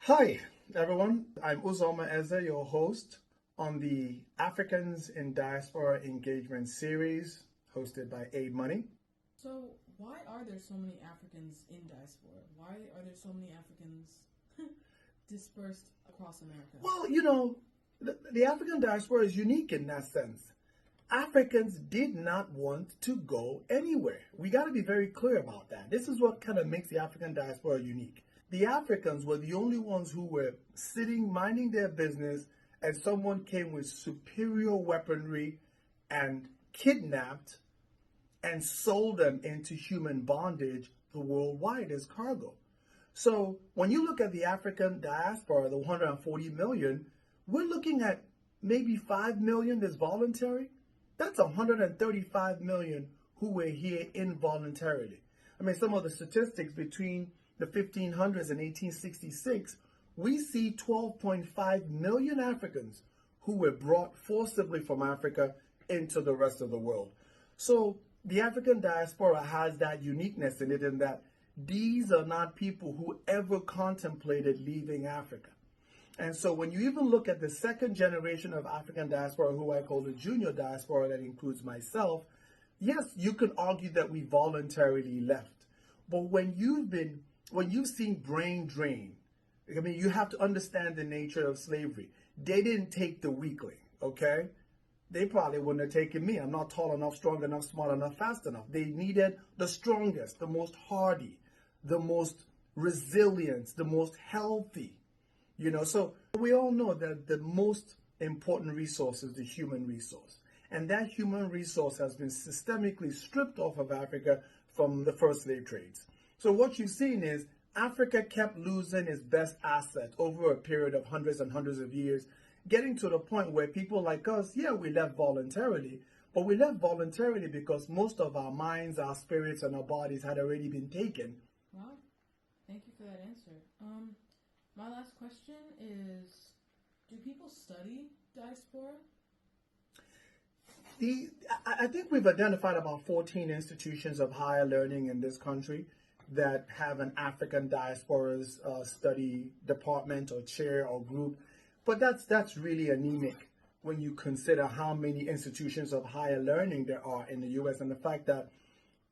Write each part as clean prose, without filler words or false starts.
Hi, everyone. I'm Uzoma Eze, your host on the Africans in Diaspora Engagement Series, hosted by Aid Money. So, why are there so many Africans in diaspora? Why are there so many Africans dispersed across America? Well, the African diaspora is unique in that sense. Africans did not want to go anywhere. We got to be very clear about that. This is what kind of makes the African diaspora unique. The Africans were the only ones who were sitting, minding their business, and someone came with superior weaponry and kidnapped and sold them into human bondage worldwide as cargo. So when you look at the African diaspora, the 140 million, we're looking at maybe 5 million that's voluntary. That's 135 million who were here involuntarily. I mean, some of the statistics between the 1500s and 1866, we see 12.5 million Africans who were brought forcibly from Africa into the rest of the world. So the African diaspora has that uniqueness in it, in that these are not people who ever contemplated leaving Africa. And so when you even look at the second generation of African diaspora, who I call the Junior Diaspora, that includes myself, yes, you can argue that we voluntarily left. But when you've seen brain drain, I mean, you have to understand the nature of slavery. They didn't take the weakling, okay? They probably wouldn't have taken me. I'm not tall enough, strong enough, smart enough, fast enough. They needed the strongest, the most hardy, the most resilient, the most healthy. So we all know that the most important resource is the human resource. And that human resource has been systemically stripped off of Africa from the first slave trades. So what you've seen is Africa kept losing its best asset over a period of hundreds and hundreds of years, getting to the point where people like us, we left voluntarily, but we left voluntarily because most of our minds, our spirits, and our bodies had already been taken. Wow. Thank you for that answer. My last question is, do people study diaspora? I think we've identified about 14 institutions of higher learning in this country that have an African diaspora's study department or chair or group. But that's really anemic when you consider how many institutions of higher learning there are in the U.S. and the fact that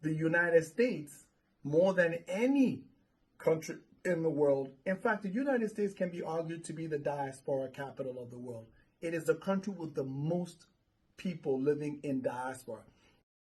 the United States, more than any country in the world, in fact, the United States can be argued to be the diaspora capital of the world. It is the country with the most people living in diaspora.